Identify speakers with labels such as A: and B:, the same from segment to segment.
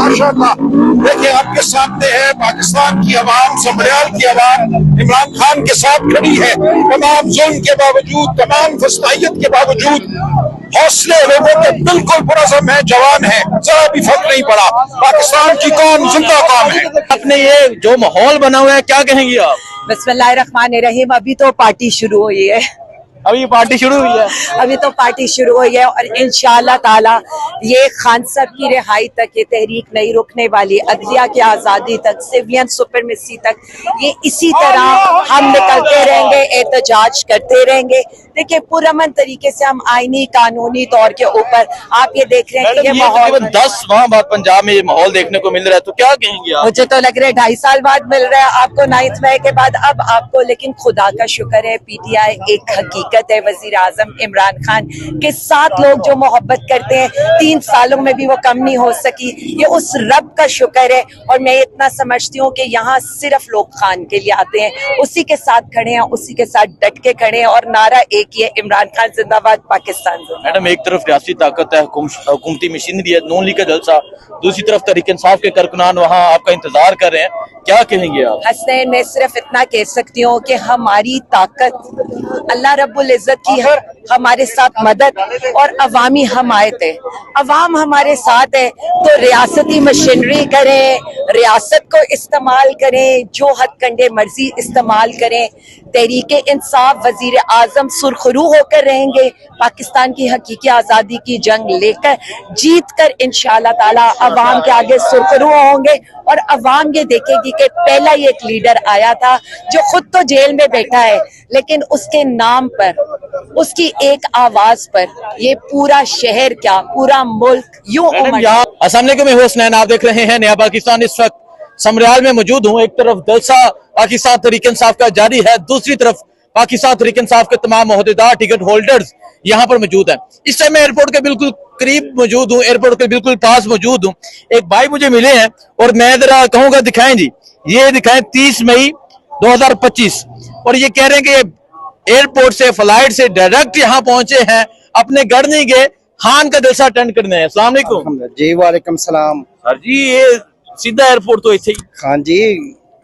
A: माशाअल्लाह। देखिए आपके सामने है पाकिस्तान की आवाम, समरियाल की आवाम इमरान खान के साथ खड़ी है। तमाम जुल्म के बावजूद, तमाम फस्तायत के बावजूद हौसले लोगों के बिल्कुल पुरज़म है, जवान है, जरा भी फर्क नहीं पड़ा। पाकिस्तान की कौम जिंदा कौम है।
B: अपने ये जो माहौल बना हुआ है क्या कहेंगी आप?
C: बिस्मिल्लाहिर्रहमानिर्रहीम। अभी तो पार्टी शुरू हुई है,
B: अभी पार्टी शुरू हुई है।
C: अभी तो पार्टी शुरू हुई है और इंशाअल्लाह ताला ये खान साहब की रिहाई तक ये तहरीक नहीं रुकने वाली, अदलिया की आज़ादी तक, सिविलियन सुपरमेसी तक ये इसी तरह हम निकलते रहेंगे, एहतजाज करते रहेंगे। देखिए पुरअमन तरीके से हम आईनी कानूनी तौर के ऊपर आप ये देख रहे हैं कि ये माहौल
B: 10 माह बाद पंजाब में ये माहौल देखने को मिल रहा है, तो क्या कहेंगे आप?
C: मुझे तो लग रहा है 2.5 साल बाद मिल रहा है आपको 9 मई के बाद। अब आपको लेकिन खुदा का शुक्र है, पीटीआई एक हकीकत है। वजीर आजम इमरान खान के साथ लोग जो मोहब्बत करते हैं 3 सालों में भी वो कम नहीं हो सकी, ये उस रब का शुक्र है। और मैं इतना समझती हूँ कि यहाँ सिर्फ लोग खान के लिए आते हैं, उसी के साथ खड़े हैं, उसी के साथ डट के खड़े हैं और नारा एक ही है, इमरान खान जिंदाबाद, पाकिस्तान जिंदाबाद।
B: मैडम एक तरफ रियासती ताकत है, हुकूमती मशीनरी है, नून लीग का जलसा, दूसरी तरफ तहरीक इंसाफ के कारकुनान वहाँ आपका इंतजार कर रहे हैं, क्या कहेंगे आप?
C: हसनैन मैं सिर्फ इतना कह सकती हूँ कि हमारी ताकत अल्लाह रब्बुल इज्जत की हमारे साथ मदद और अवामी हमायत है। अवाम हमारे साथ है तो रियासती मशीनरी करें, रियासत को इस्तेमाल करें, जो हथकंडे मर्जी इस्तेमाल करें। तहरीक इंसाफ वजीर आजम सुरखरू होकर रहेंगे, पाकिस्तान की हकीकी आज़ादी की जंग लेकर जीत कर इंशाअल्लाह ताला अवाम के आगे सुरखरू होंगे। और अवाम ये देखेगी कि पहला ही एक लीडर आया था जो खुद तो जेल में बैठा है, लेकिन उसके नाम पर, उसकी एक आवाज पर ये पूरा शहर क्या पूरा मुल्क यूं
B: अस्सलाम वालेकुम, मैं हूं हसनैन, आप देख रहे हैं नया पाकिस्तान। इस वक्त समरियाल में मौजूद हूं। एक तरफ जलसा पाकिस्तान तहरीक इंसाफ का जारी है, दूसरी तरफ पाकिस्तान तहरीक इंसाफ के तमाम ओहदेदार, टिकट होल्डर्स यहाँ पर मौजूद हैं। इस टाइम मैं एयरपोर्ट के बिल्कुल करीब मौजूद हूँ, एयरपोर्ट के बिल्कुल पास मौजूद हूँ। एक भाई मुझे मिले हैं और मैं जरा कहूँगा दिखाएं जी, ये दिखाएं 30 मई 2025 और ये कह रहे हैं कि एयरपोर्ट से फ्लाइट से डायरेक्ट यहाँ पहुंचे हैं, अपने घर नहीं गए, खान का जलसा अटेंड करने हैं। अस्सलाम वालेकुम
D: जी। वालेकुम सलाम
B: सर जी, ये सीधा एयरपोर्ट तो इत्थे ही?
D: खान जी,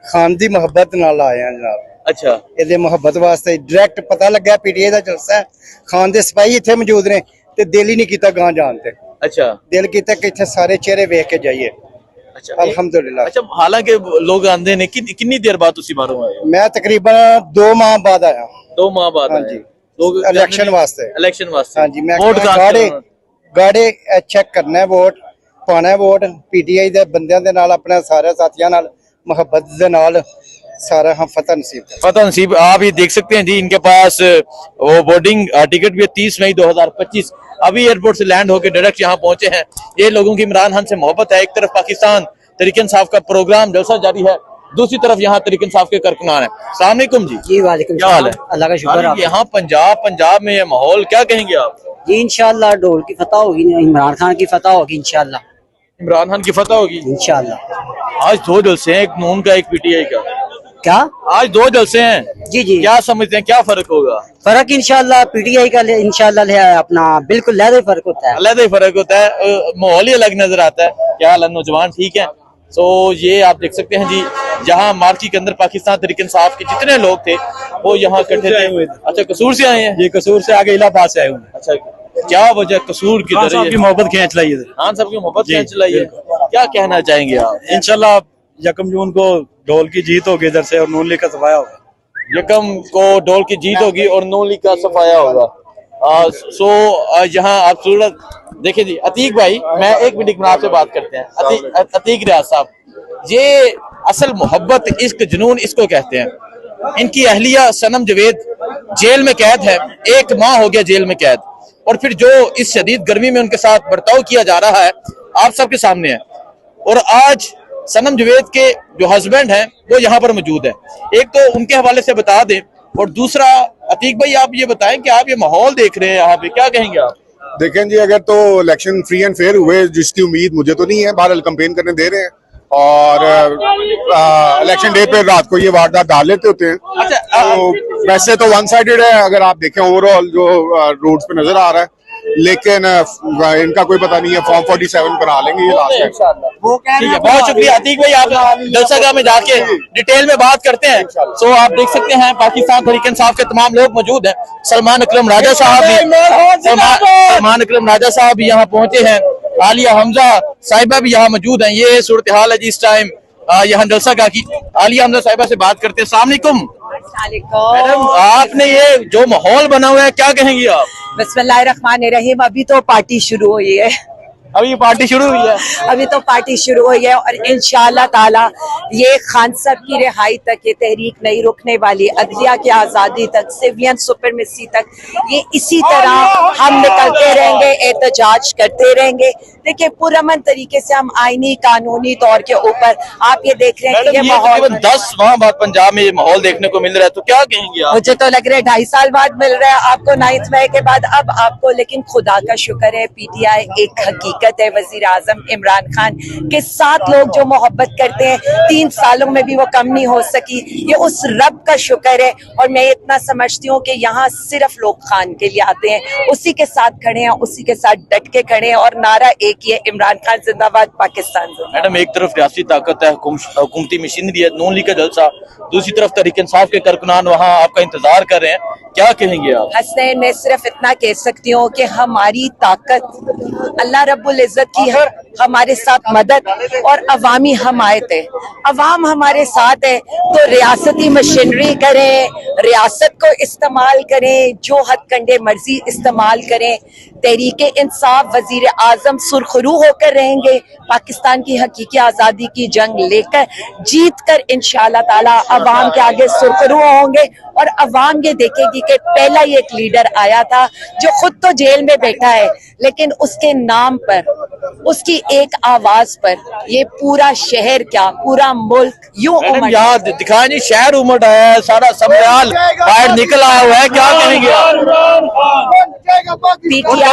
D: खान दी मोहब्बत नाल आए हैं जनाब।
B: अच्छा,
D: ਇਹਦੇ ਮੁਹੱਬਤ ਵਾਸਤੇ ਡਾਇਰੈਕਟ ਪਤਾ ਲੱਗਿਆ ਪੀਟੀਆਈ ਦਾ ਜਲਸਾ ਹੈ, ਖਾਨ ਦੇ ਸਿਪਾਹੀ ਇੱਥੇ ਮੌਜੂਦ ਨੇ ਤੇ ਦਿਲ ਹੀ ਨਹੀਂ ਕੀਤਾ ਗਾਂ ਜਾਣ ਤੇ।
B: अच्छा
D: ਦਿਲ ਕੀਤਾ ਕਿ ਇੱਥੇ ਸਾਰੇ ਚਿਹਰੇ ਵੇਖ ਕੇ ਜਾਈਏ।
B: अच्छा
D: अल्हम्दुलिल्लाह।
B: अच्छा, हालांकि लोग आंदे ने कितनी देर बाद तुसी बाहरों आए हो?
D: मैं तकरीबन 2 माह बाद आया।
B: 2 माह बाद
D: हाँ
B: आए।
D: जी,
B: लोग
D: इलेक्शन वास्ते।
B: इलेक्शन वास्ते?
D: हाँ जी, मैं
B: वोट
D: गाड़े गाड़े चेक करना है, वोट पाना है, वोट पीटीआई दे बंदियां दे नाल, अपने सारे साथियों नाल मोहब्बत दे नाल सारा हम फतह नसीब।
B: फतह नसीब। आप ये देख सकते हैं जी, इनके पास वो बोर्डिंग टिकट भी है 30 मई 2025। अभी एयरपोर्ट से लैंड होकर डायरेक्ट यहाँ पहुंचे हैं। ये लोगों की इमरान खान से मोहब्बत है। एक तरफ पाकिस्तान तहरीक इंसाफ का प्रोग्राम जलसा जारी है, दूसरी तरफ यहाँ तहरीक इंसाफ के कारकुनान है। अस्सलाम वालेकुम जी।
E: जी वालेकुम
B: क्या हाल है?
E: अल्लाह का शुक्र है।
B: यहाँ पंजाब में ये माहौल क्या कहेंगे आप?
E: जी इंशाल्लाह डोल की फतह होगी, इमरान खान की फतह होगी इंशाल्लाह।
B: इमरान खान की फतह होगी
E: इंशाल्लाह।
B: आज 2 जलसे हैं, एक नून का एक पीटीआई का।
E: क्या?
B: आज 2 जलसे हैं।
E: जी जी।
B: क्या समझते हैं, क्या फर्क होगा?
E: फर्क इंशाल्लाह पीटीआई का इंशाल्लाह है अपना, बिल्कुल लहदा फर्क होता है।
B: अलग ही फर्क होता है, माहौल ही अलग नजर आता है। क्या हाल है, नौजवान ठीक है? तो ये आप देख सकते हैं जी, जहाँ मार्की के अंदर पाकिस्तान तहरीक इंसाफ के जितने लोग थे वो यहाँ इकट्ठे थे। अच्छा, कसूर से आए हैं?
F: ये कसूर से आगे इलाहाबाद से आए हुए।
B: अच्छा, क्या वजह कसूर की?
F: खान साहब की मोहब्बत खींच लाई है।
B: खान साहब की मोहब्बत खींच लाई है। क्या कहना चाहेंगे आप?
F: इंशाल्लाह 1 जून को ढोल की जीत होगी इधर से और नून लीग का सफाया होगा।
B: 1 को ढोल की जीत होगी और नून लीग का सफाया होगा। यहाँ आप सूरत देखिए जी। अतीक भाई, मैं एक मिनट में आपसे बात करते हैं। अतीक रियाज साहब, ये असल मोहब्बत, इश्क, जुनून इसको कहते हैं। इनकी अहलिया सनम जवेद जेल में कैद है, 1 माह हो गया जेल में कैद, और फिर जो इस शदीद गर्मी में उनके साथ बर्ताव किया जा रहा है आप सबके सामने है। और आज सनम जवेद के जो हस्बैंड हैं वो यहाँ पर मौजूद है। एक तो उनके हवाले से बता दें, और दूसरा अतीक भाई आप ये बताएं कि आप ये माहौल देख रहे हैं यहाँ पे, क्या कहेंगे आप?
A: देखें जी, अगर तो इलेक्शन फ्री एंड फेयर हुए, जिसकी उम्मीद मुझे तो नहीं है, बहरहाल कैंपेन करने दे रहे हैं, और इलेक्शन डे पे रात को ये वारदात डाल लेते होते हैं।
B: अच्छा,
A: तो वैसे तो वन साइडेड है, अगर आप देखें ओवरऑल जो रोड्स पे नजर आ रहा है, लेकिन इनका कोई पता नहीं है, फॉर्म 47 बना लेंगे ये लास्ट टाइम।
B: ठीक है, बहुत शुक्रिया अतीक भाई, आप जलसागाह में जाके डिटेल में बात करते हैं। सो आप देख सकते हैं पाकिस्तान तहरीक इंसाफ के तमाम लोग मौजूद हैं। सलमान अकरम राजा साहब भी सलमान अकरम राजा साहब भी यहाँ पहुंचे हैं। आलिया हमजा साहिबा भी यहाँ मौजूद हैं। ये सूरत हाल है जी इस टाइम यहाँ जलसागाह की। आलिया हमजा साहिबा से बात करते हैं। अस्सलाम वालेकुम मैडम, आपने ये जो माहौल बना हुआ है क्या कहेंगी आप?
C: बिस्मिल्लाहिर्रहमानिर्रहीम। अभी तो पार्टी शुरू हुई है,
B: अभी पार्टी शुरू हुई है।
C: अभी तो पार्टी शुरू हुई है और इंशाअल्लाह ताला ये खान साहब की रिहाई तक ये तहरीक नहीं रुकने वाली, अदलिया की आज़ादी तक, सिविलियन सुपरमेसी तक, ये इसी तरह हम निकलते रहेंगे, एहतजाज करते रहेंगे। देखिए पुरअमन तरीके से हम आईनी कानूनी तौर के ऊपर, आप ये देख रहे हैं कि ये माहौल
B: 10 माह बाद पंजाब में ये माहौल देखने को मिल रहा है, तो क्या कहेंगे आप?
C: मुझे तो लग रहा है 2.5 साल बाद मिल रहा है आपको 9 मई के बाद। अब आपको लेकिन खुदा का शुक्र है, पीटीआई एक हकीकत है। वजीर आजम इमरान खान के साथ लोग जो मोहब्बत करते हैं 3 सालों में भी वो कम नहीं हो सकी, ये उस रब का शुक्र है। और मैं इतना समझती हूँ कि यहाँ सिर्फ लोग खान के लिए आते हैं, उसी के साथ खड़े हैं, उसी के साथ डट के खड़े हैं और नारा एक ही है, इमरान खान जिंदाबाद, पाकिस्तान जिंदाबाद।
B: मैडम, एक तरफ रियासती ताकत है, हुकूमती मशीनरी है, नून लीग का जलसा, दूसरी तरफ तहरीक इंसाफ के कारकुनान वहाँ आपका इंतजार कर रहे हैं, क्या कहेंगे आप?
C: हसनैन, मैं सिर्फ इतना कह सकती हूँ कि हमारी ताकत अल्लाह रब्बुल इज्जत की है, हमारे साथ मदद और अवामी हमायत है। अवाम हमारे साथ है तो रियासती मशीनरी करें, रियासत को इस्तेमाल करें, जो हथकंडे मर्जी इस्तेमाल करें। तहरीके इंसाफ वजीर आजम सुरखरू होकर रहेंगे, पाकिस्तान की हकीकी आज़ादी की जंग लेकर जीत कर इंशाअल्लाह ताला अवाम के आगे सुरखरू होंगे। और अवाम ये देखेगी कि पहला ही एक लीडर आया था जो खुद तो जेल में बैठा है, लेकिन उसके नाम पर, उसकी एक आवाज पर ये पूरा शहर क्या पूरा मुल्क यूं उमड़
B: याद दिखाया नहीं, शहर उमड़ आया है, सारा समयाल बाहर निकल आया हुआ है, क्या कहेंगे आप?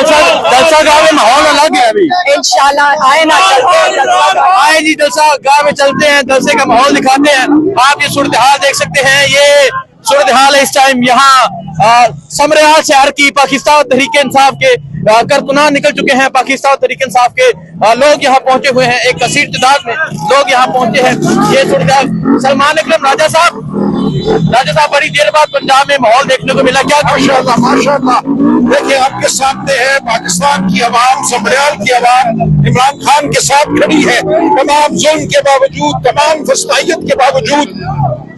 B: जलसागाह में माहौल अलग है अभी।
C: इंशाल्लाह आए ना
B: आए जी, जलसागाह में चलते हैं, जलसे का माहौल दिखाते हैं। आप ये सूरत हाल देख सकते हैं, ये सूरत हाल है इस टाइम यहाँ समरयाल शहर की। पाकिस्तान तहरीक इंसाफ के कारकुनान निकल चुके हैं, पाकिस्तान तहरीक इंसाफ के लोग यहाँ पहुंचे हुए हैं, एक कसीर तादाद में लोग यहाँ पहुंचे हैं। ये सूरत हाल। सलमान अकरम राजा साहब बड़ी देर बाद पंजाब में माहौल देखने को मिला, क्या?
A: माशाअल्लाह माशाअल्लाह। देखिए आपके सामने है पाकिस्तान की आवाम, समरयाल की आवाम इमरान खान के साथ खड़ी है। तमाम जुल्म के बावजूद, तमाम फस्तायत के बावजूद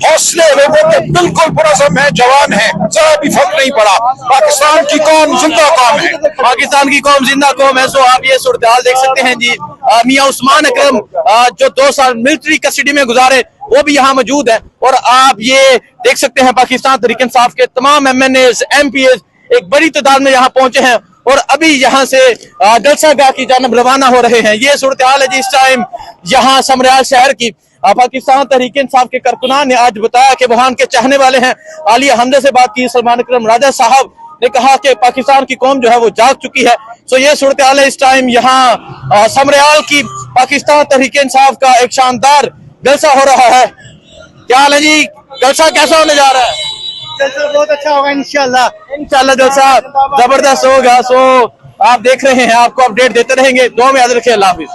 A: हौसले लोगों के बिल्कुल पुरज़म है, जवान है, जरा भी फर्क नहीं पड़ा। पाकिस्तान की कौम जिंदा कौम है,
B: पाकिस्तान की कौम जिंदा कौम है। सो आप ये सूरत हाल देख सकते हैं जी। मियां उस्मान अकरम जो 2 साल मिलिट्री कस्टडी में गुजारे, वो भी यहाँ मौजूद है। और आप ये देख सकते हैं पाकिस्तान तहरीक इंसाफ के तमाम MNAs, MPs एक बड़ी तादाद में यहाँ पहुंचे हैं और अभी यहाँ से जलसागाह की जानब रवाना हो रहे हैं। ये सूरत हाल है जी इस टाइम यहाँ समरयाल शहर की। पाकिस्तान तहरीक इंसाफ के कारकुनान ने आज बताया कि वहां के चाहने वाले हैं। आलिया हमजा से बात की, सलमान अकरम राजा साहब ने कहा कि पाकिस्तान की कौम जो है वो जाग चुकी है। सो ये सूरत हाल है इस टाइम यहाँ समरयाल की। पाकिस्तान तहरीक इंसाफ का एक शानदार जलसा हो रहा है। क्या हाल है जी, जलसा कैसा होने जा रहा है?
D: जलसा बहुत अच्छा होगा इंशाल्लाह।
B: इंशाल्लाह जलसा जबरदस्त होगा। सो आप देख रहे हैं, आपको अपडेट देते रहेंगे। दुआ में याद रखिए। अल्लाह हाफिज।